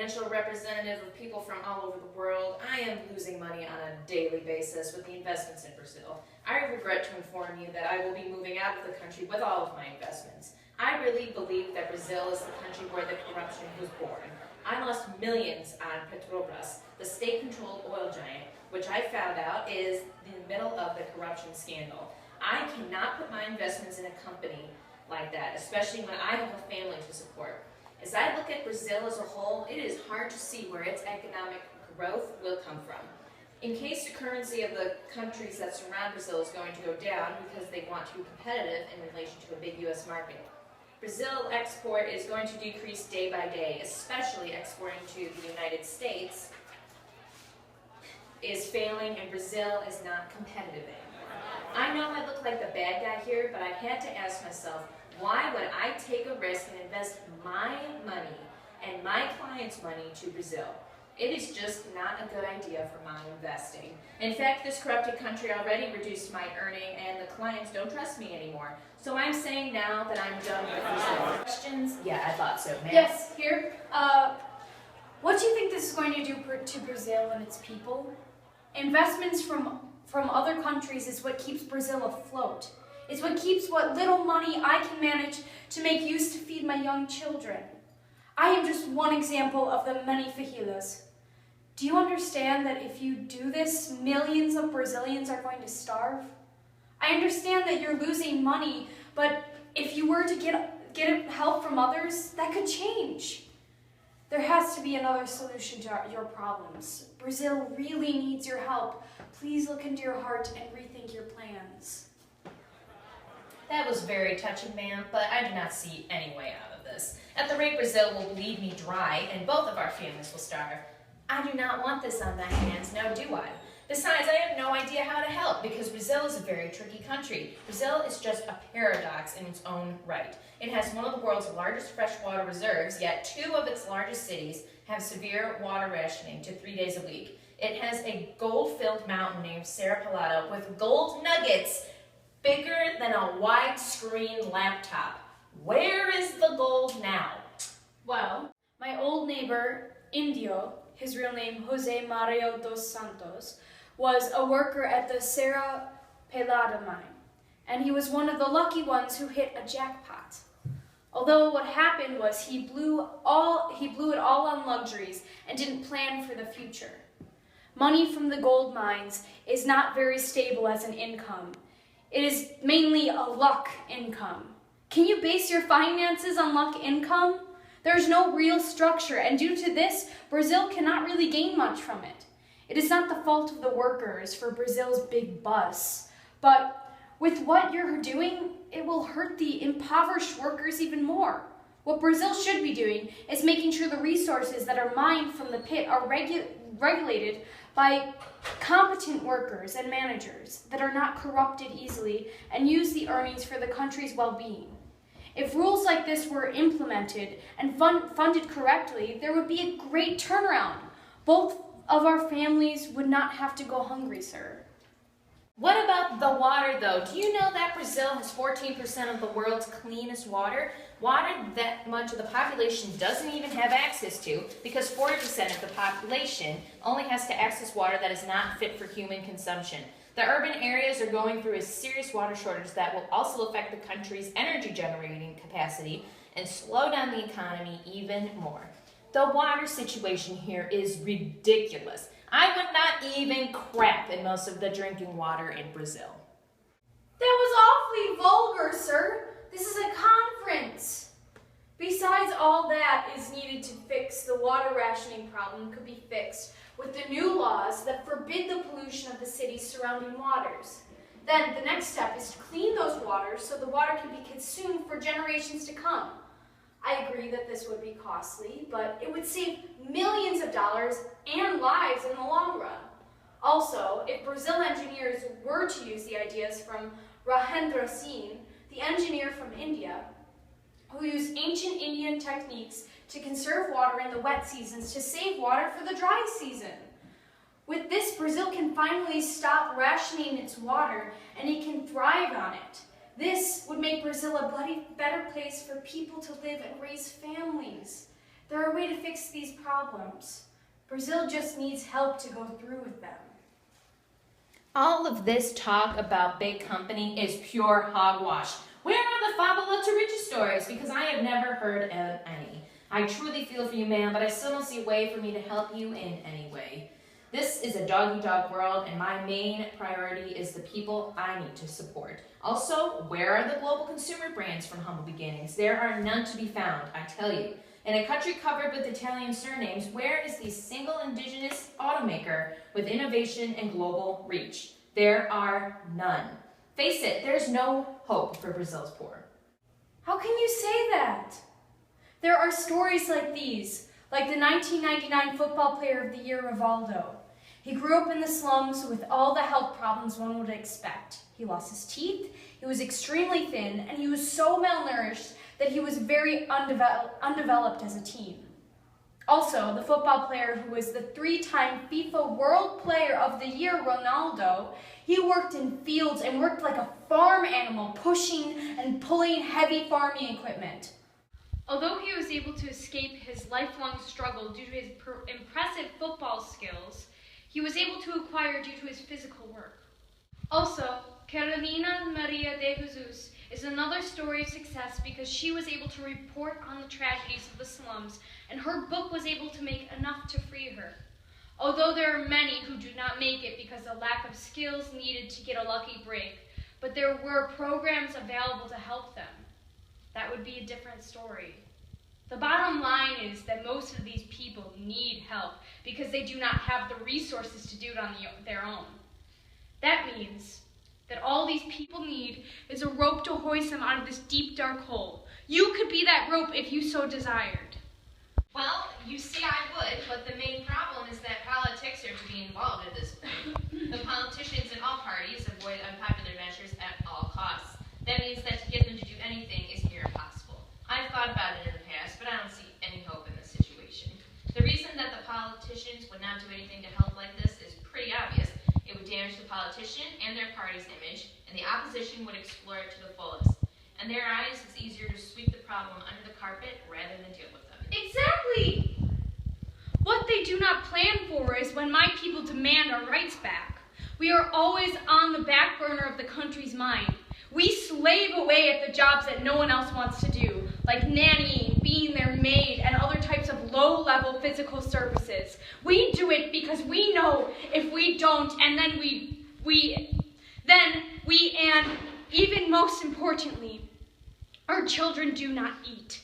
presidential representative of people from all over the world, I am losing money on a daily basis with the investments in Brazil. I regret to inform you that I will be moving out of the country with all of my investments. I really believe that Brazil is the country where the corruption was born. I lost millions on Petrobras, the state-controlled oil giant, which I found out is in the middle of the corruption scandal. I cannot put my investments in a company like that, especially when I have a family to support. As I look at Brazil as a whole, it is hard to see where its economic growth will come from. In case the currency of the countries that surround Brazil is going to go down because they want to be competitive in relation to a big U.S. market. Brazil export is going to decrease day by day, especially exporting to the United States is failing and Brazil is not competitive anymore. I know I look like the bad guy here, but I had to ask myself, why would I take a risk and invest my money and my clients' money to Brazil? It is just not a good idea for my investing. In fact, this corrupted country already reduced my earning and the clients don't trust me anymore. So I'm saying now that I'm done with Brazil. Questions? Yeah, I thought so, man. Yes, here. What do you think this is going to do to Brazil and its people? Investments from other countries is what keeps Brazil afloat. It's what keeps what little money I can manage to make use to feed my young children. I am just one example of the many fajitas. Do you understand that if you do this, millions of Brazilians are going to starve? I understand that you're losing money, but if you were to get help from others, that could change. There has to be another solution to your problems. Brazil really needs your help. Please look into your heart and rethink your plans. That was very touching, ma'am, but I do not see any way out of this. At the rate Brazil will bleed me dry and both of our families will starve, I do not want this on my hands, now do I? Besides, I have no idea how to help because Brazil is a very tricky country. Brazil is just a paradox in its own right. It has one of the world's largest freshwater reserves, yet 2 of its largest cities have severe water rationing to 3 days a week. It has a gold-filled mountain named Serra Pelada with gold nuggets bigger than a widescreen laptop. Where is the gold now? Well, my old neighbor, Indio, his real name Jose Mario dos Santos, was a worker at the Serra Pelada mine, and he was one of the lucky ones who hit a jackpot. Although what happened was he blew it all on luxuries and didn't plan for the future. Money from the gold mines is not very stable as an income. It is mainly a luck income. Can you base your finances on luck income? There's no real structure, and due to this, Brazil cannot really gain much from it. It is not the fault of the workers for Brazil's big bust, but with what you're doing, it will hurt the impoverished workers even more. What Brazil should be doing is making sure the resources that are mined from the pit are regulated by competent workers and managers that are not corrupted easily and use the earnings for the country's well-being. If rules like this were implemented and funded correctly, there would be a great turnaround. Both of our families would not have to go hungry, sir. What about the water, though? Do you know that Brazil has 14% of the world's cleanest water? Water that much of the population doesn't even have access to because 40% of the population only has to access water that is not fit for human consumption. The urban areas are going through a serious water shortage that will also affect the country's energy generating capacity and slow down the economy even more. The water situation here is ridiculous. I would not even crap in most of the drinking water in Brazil. That was awfully vulgar, sir. This is a conference. Besides, all that is needed to fix the water rationing problem could be fixed with the new laws that forbid the pollution of the city's surrounding waters. Then the next step is to clean those waters so the water can be consumed for generations to come. I agree that this would be costly, but it would save millions of dollars and lives in the long run. Also, if Brazil engineers were to use the ideas from Rahendra Singh, the engineer from India, who used ancient Indian techniques to conserve water in the wet seasons to save water for the dry season. With this, Brazil can finally stop rationing its water and it can thrive on it. This would make Brazil a better place for people to live and raise families. They're a way to fix these problems. Brazil just needs help to go through with them. All of this talk about big company is pure hogwash. Where are the Favela to Riches stories? Because I have never heard of any. I truly feel for you, ma'am, but I still don't see a way for me to help you in any way. This is a dog-eat-dog world, and my main priority is the people I need to support. Also, where are the global consumer brands from humble beginnings? There are none to be found, I tell you. In a country covered with Italian surnames, where is the single indigenous automaker with innovation and global reach? There are none. Face it, there's no hope for Brazil's poor. How can you say that? There are stories like these, like the 1999 Football Player of the Year, Rivaldo. He grew up in the slums with all the health problems one would expect. He lost his teeth, he was extremely thin, and he was so malnourished that he was very undeveloped as a teen. Also, the football player who was the 3-time FIFA World Player of the Year, Ronaldo, he worked in fields and worked like a farm animal, pushing and pulling heavy farming equipment. Although he was able to escape his lifelong struggle due to his impressive football skills, he was able to acquire due to his physical work. Also, Carolina Maria de Jesus is another story of success because she was able to report on the tragedies of the slums, and her book was able to make enough to free her. Although there are many who do not make it because of lack of skills needed to get a lucky break, but there were programs available to help them. That would be a different story. The bottom line is that most of these people need help because they do not have the resources to do it on their own. That means that all these people need is a rope to hoist them out of this deep, dark hole. You could be that rope if you so desired. Well, you see I would, but the main problem is that politics are to be involved at this point. The politicians in all parties avoid unpopular measures at all costs. That means that to get them to do anything is near impossible. I've thought about it in the past, but I don't see any hope in this situation. The reason that the politicians would not do anything to help like this is pretty obvious. It would damage the politician and their party's image, and the opposition would explore it to the fullest. In their eyes, it's easier to sweep the problem under the carpet rather than deal with them. Exactly! What they do not plan for is when my people demand our rights back. We are always on the back burner of the country's mind. We slave away at the jobs that no one else wants to do, like nannying, being their maid, and other types of low-level physical services. We do it because we know if we don't, and then and even most importantly, our children do not eat.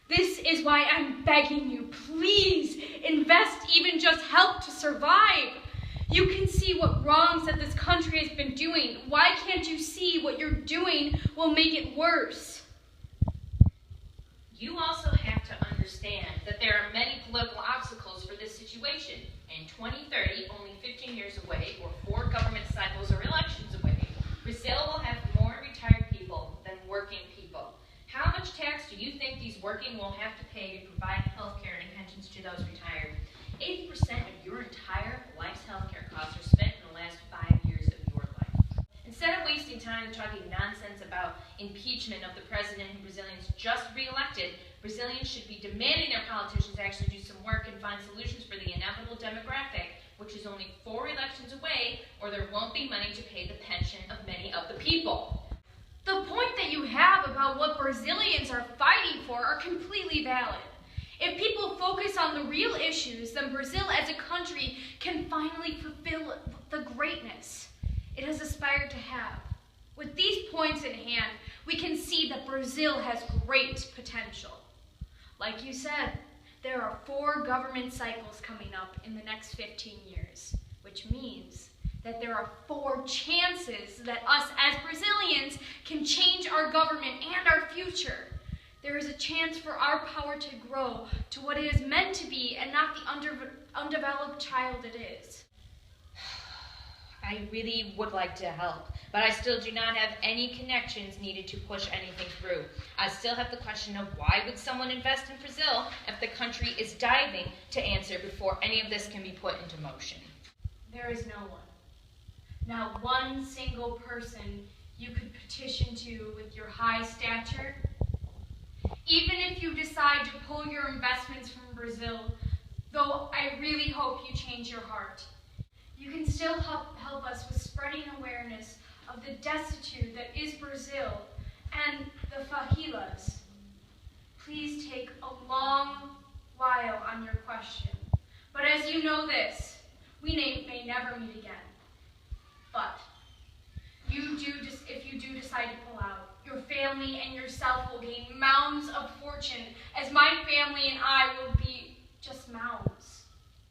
This is why I'm begging you, please invest, even just help to survive. You can see what wrongs that this country has been doing. Why can't you see what you're doing will make it worse? You also have to understand that there are many political obstacles for this situation. In 2030, only 15 years away, or 4 government cycles or elections away, Brazil will have more retired people than working people. How much tax do you think these working will have to pay to provide health care and pensions to those retired? 80% of your entire life's healthcare costs are spent in the last 5 years of your life. Instead of wasting time talking nonsense about impeachment of the president who Brazilians just re-elected, Brazilians should be demanding their politicians actually do some work and find solutions for the inevitable demographic, which is only 4 elections away, or there won't be money to pay the pension of many of the people. The point that you have about what Brazilians are fighting for are completely valid. If people focus on the real issues, then Brazil as a country can finally fulfill the greatness it has aspired to have. With these points in hand, we can see that Brazil has great potential. Like you said, there are 4 government cycles coming up in the next 15 years, which means that there are 4 chances that us as Brazilians can change our government and our future. There is a chance for our power to grow to what it is meant to be and not the undeveloped child it is. I really would like to help, but I still do not have any connections needed to push anything through. I still have the question of why would someone invest in Brazil if the country is diving to answer before any of this can be put into motion. There is no one. Not one single person you could petition to with your high stature. Even if you decide to pull your investments from Brazil, though I really hope you change your heart, you can still help us with spreading awareness of the destitute that is Brazil and the favelas. Please take a long while on your question. But as you know this, we may never meet again. But if you do decide to pull out, your family and yourself will gain mounds of fortune, as my family and I will be just mounds.